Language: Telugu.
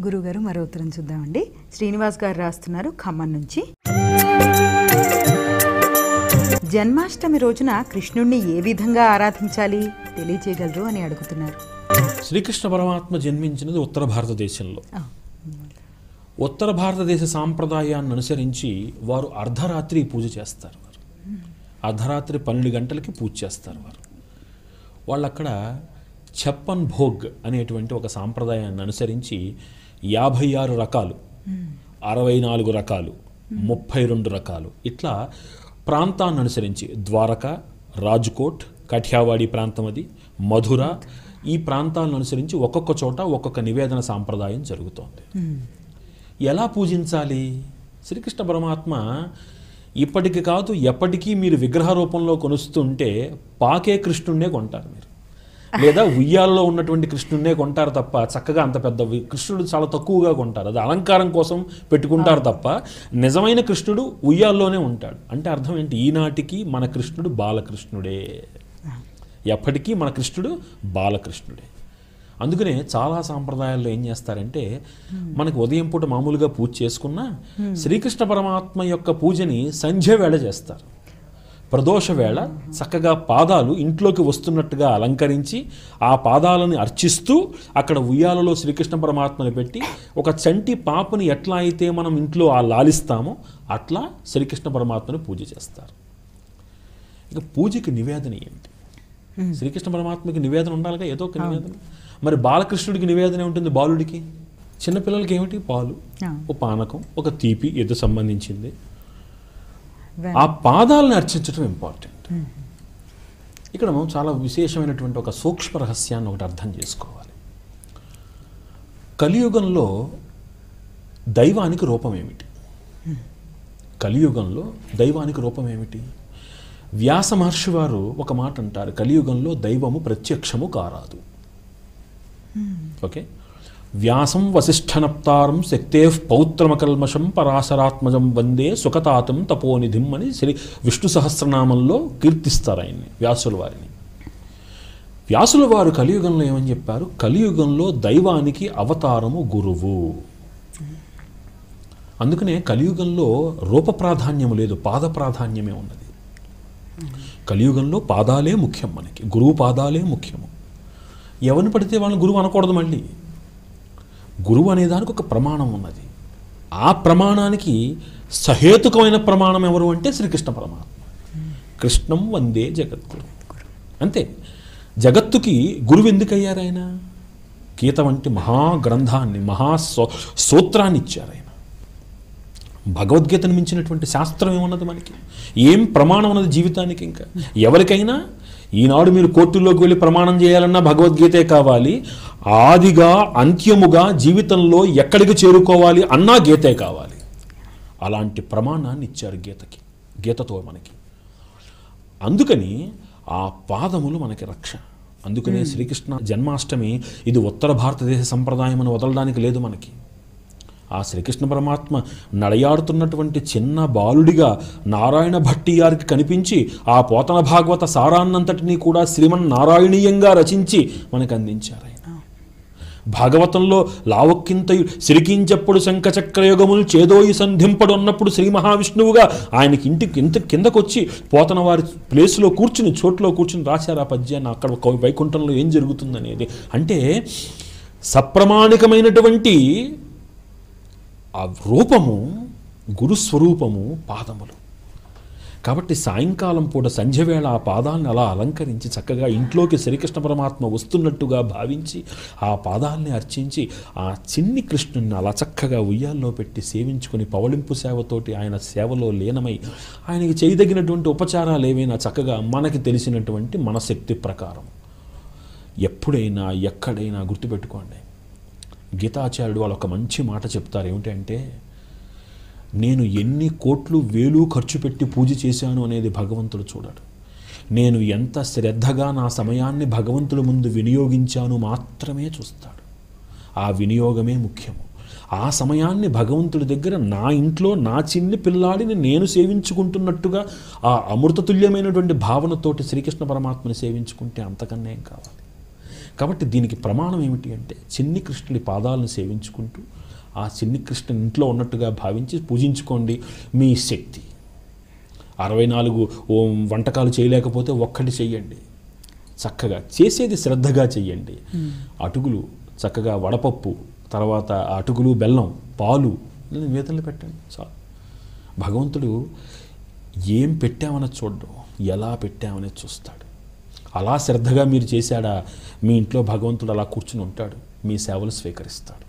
గురుగారు మరో ఉత్తరం చూద్దామండి. శ్రీనివాస్ గారు రాస్తున్నారు ఖమ్మం నుంచి. జన్మాష్టమి రోజున కృష్ణుణ్ణి ఏ విధంగా ఆరాధించాలి తెలియజేయగలరు అని అడుగుతున్నారు. శ్రీకృష్ణ పరమాత్మ జన్మించినది ఉత్తర భారతదేశంలో. ఉత్తర భారతదేశ సాంప్రదాయాన్ని అనుసరించి వారు అర్ధరాత్రి పూజ చేస్తారు. అర్ధరాత్రి 12 గంటలకి పూజ చేస్తారు. వాళ్ళు అక్కడ ఛప్పన్ భోగ్ అనేటువంటి ఒక సాంప్రదాయాన్ని అనుసరించి 56 రకాలు, 64 రకాలు, 32 రకాలు ఇట్లా ప్రాంతాన్ని అనుసరించి ద్వారకా, రాజ్కోట్, కఠియావాడి ప్రాంతం, అది మధుర, ఈ ప్రాంతాలను అనుసరించి ఒక్కొక్క చోట ఒక్కొక్క నివేదన సాంప్రదాయం జరుగుతోంది. ఎలా పూజించాలి? శ్రీకృష్ణ పరమాత్మ ఇప్పటికి కాదు ఎప్పటికీ మీరు విగ్రహ రూపంలో కొనుస్తుంటే పాకే కృష్ణున్నే కొంటారు మీరు, లేదా ఉయ్యాలలో ఉన్నటువంటి కృష్ణున్నే కొంటారు తప్ప చక్కగా అంత పెద్ద కృష్ణుడు చాలా తక్కువగా కొంటారు. అది అలంకారం కోసం పెట్టుకుంటారు తప్ప నిజమైన కృష్ణుడు ఉయ్యాల్లోనే ఉంటాడు. అంటే అర్థం ఏంటి? ఈనాటికి మన కృష్ణుడు బాలకృష్ణుడే, ఎప్పటికీ మన కృష్ణుడు బాలకృష్ణుడే. అందుకనే చాలా సాంప్రదాయాల్లో ఏం చేస్తారంటే మనకు ఉదయం పూట మామూలుగా పూజ చేసుకున్నా శ్రీకృష్ణ పరమాత్మ యొక్క పూజని సంధ్య వేళ చేస్తారు. ప్రదోష వేళ చక్కగా పాదాలు ఇంట్లోకి వస్తున్నట్టుగా అలంకరించి ఆ పాదాలను అర్చిస్తూ అక్కడ ఉయ్యాలలో శ్రీకృష్ణ పరమాత్మని పెట్టి ఒక చంటి పాపని ఎట్లా అయితే మనం ఇంట్లో లాలిస్తామో అట్లా శ్రీకృష్ణ పరమాత్మని పూజ చేస్తారు. ఇక పూజకి నివేదన ఏమిటి? శ్రీకృష్ణ పరమాత్మకి నివేదన ఉండాలిగా, ఏదో ఒక నివేదన. మరి బాలకృష్ణుడికి నివేదన ఉంటుంది, బాలుడికి. చిన్నపిల్లలకి ఏమిటి? పాలు, ఒక పానకం, ఒక తీపి ఏదో సంబంధించింది. ఆ పాదాలను అర్చించడం ఇంపార్టెంట్. ఇక్కడ మనం చాలా విశేషమైనటువంటి ఒక సూక్ష్మ రహస్యాన్ని ఒకటి అర్థం చేసుకోవాలి. కలియుగంలో దైవానికి రూపం ఏమిటి? కలియుగంలో దైవానికి రూపం ఏమిటి? వ్యాస మహర్షి వారు ఒక మాట అంటారు, కలియుగంలో దైవము ప్రత్యక్షము కారాదు. ఓకే, వ్యాసం వసిష్ఠనప్తారం శక్తే పౌత్రమకల్మషం పరాశరాత్మజం వందే సుఖతాతం తపోనిధిం అని శ్రీ విష్ణు సహస్రనామంలో కీర్తిస్తారు ఆయన్ని, వ్యాసుల వారిని. వ్యాసుల వారు కలియుగంలో ఏమని చెప్పారు? కలియుగంలో దైవానికి అవతారము గురువు. అందుకనే కలియుగంలో రూప ప్రాధాన్యము లేదు, పాద ప్రాధాన్యమే ఉన్నది. కలియుగంలో పాదాలే ముఖ్యం, మనకి గురువు పాదాలే ముఖ్యము. ఎవరిని పడితే వాళ్ళని గురువు అనకూడదు. మళ్ళీ గురువు అనేదానికి ఒక ప్రమాణం ఉన్నది. ఆ ప్రమాణానికి సహేతుకమైన ప్రమాణం ఎవరు అంటే శ్రీకృష్ణ పరమాత్మ. కృష్ణం వందే జగద్గురు, అంతే. జగత్తుకి గురువు ఎందుకు అయ్యారు ఆయన? గీత వంటి మహాగ్రంథాన్ని, సూత్రాన్ని ఇచ్చారు ఆయన. భగవద్గీతను మించినటువంటి శాస్త్రం ఏమున్నది మనకి? ఏం ప్రమాణం ఉన్నది జీవితానికి? ఇంకా ఎవరికైనా ఈనాడు మీరు కోర్టుల్లోకి వెళ్ళి ప్రమాణం చేయాలన్నా భగవద్గీతే కావాలి. ఆదిగా అంత్యముగా జీవితంలో ఎక్కడికి చేరుకోవాలి అన్నా గీతే కావాలి. అలాంటి ప్రమాణాన్ని ఇచ్చారు గీతకి, గీతతో మనకి. అందుకని ఆ పాదములు మనకి రక్ష. అందుకనే శ్రీకృష్ణ జన్మాష్టమి ఇది ఉత్తర భారతదేశ సంప్రదాయం అని వదలడానికి లేదు మనకి. ఆ శ్రీకృష్ణ పరమాత్మ నడయాడుతున్నటువంటి చిన్న బాలుడిగా నారాయణ భట్టియారికి కనిపించి ఆ పోతన భాగవత సారాన్నంతటినీ కూడా శ్రీమన్నారాయణీయంగా రచించి మనకు అందించారు ఆయన. భాగవతంలో లావక్కింతయు సిరికించప్పుడు శంఖచక్రయుగములు చేదోయి సంధింపడు అన్నప్పుడు శ్రీ మహావిష్ణువుగా ఆయనకి ఇంటి కిందకొచ్చి పోతన వారి ప్లేస్లో కూర్చుని, చోట్లో కూర్చుని రాశారు ఆ పద్యాన్ని. అక్కడ వైకుంఠంలో ఏం జరుగుతుందనేది. అంటే సప్రమాణికమైనటువంటి ఆ రూపము, గురుస్వరూపము పాదములు. కాబట్టి సాయంకాలం పూట సంధ్యవేళ ఆ పాదాలను అలా అలంకరించి చక్కగా ఇంట్లోకి శ్రీకృష్ణ పరమాత్మ వస్తున్నట్టుగా భావించి ఆ పాదాలని అర్చించి ఆ చిన్ని కృష్ణుని అలా చక్కగా ఉయ్యాల్లో పెట్టి సేవించుకొని పవళింపు సేవతోటి ఆయన సేవలో లీనమై ఆయనకి చేయదగినటువంటి ఉపచారాలు ఏవైనా చక్కగా మనకి తెలిసినటువంటి మన శక్తి ప్రకారం ఎప్పుడైనా ఎక్కడైనా గుర్తుపెట్టుకోండి. గీతాచార్యుడు వాళ్ళు ఒక మంచి మాట చెప్తారు. ఏమిటంటే, నేను ఎన్ని కోట్లు వేలు ఖర్చు పెట్టి పూజ చేశాను అనేది భగవంతుడు చూడడు. నేను ఎంత శ్రద్ధగా నా సమయాన్ని భగవంతుడి ముందు వినియోగించాను మాత్రమే చూస్తాడు. ఆ వినియోగమే ముఖ్యము. ఆ సమయాన్ని భగవంతుడి దగ్గర నా ఇంట్లో నా చిన్ని పిల్లాడిని నేను సేవించుకుంటున్నట్టుగా ఆ అమృతతుల్యమైనటువంటి భావనతోటి శ్రీకృష్ణ పరమాత్మని సేవించుకుంటే అంతకన్నా ఏం కావాలి? కాబట్టి దీనికి ప్రమాణం ఏమిటి అంటే చిన్ని కృష్ణుడి పాదాలను సేవించుకుంటూ ఆ చిన్ని కృష్ణుని ఇంట్లో ఉన్నట్టుగా భావించి పూజించుకోండి. మీ శక్తి 64 వంటకాలు చేయలేకపోతే ఒక్కటి చెయ్యండి, చక్కగా చేసేది శ్రద్ధగా చెయ్యండి. అటుకులు చక్కగా వడపప్పు, తర్వాత అటుకులు, బెల్లం, పాలు వేతనలు పెట్టండి చాలు. భగవంతుడు ఏం పెట్టామని చూడడం, ఎలా పెట్టామనేది చూస్తాడు. అలా శ్రద్ధగా మీరు చేశాడా, మీ ఇంట్లో భగవంతుడు అలా కూర్చుని ఉంటాడు, మీ సేవలు స్వీకరిస్తాడు.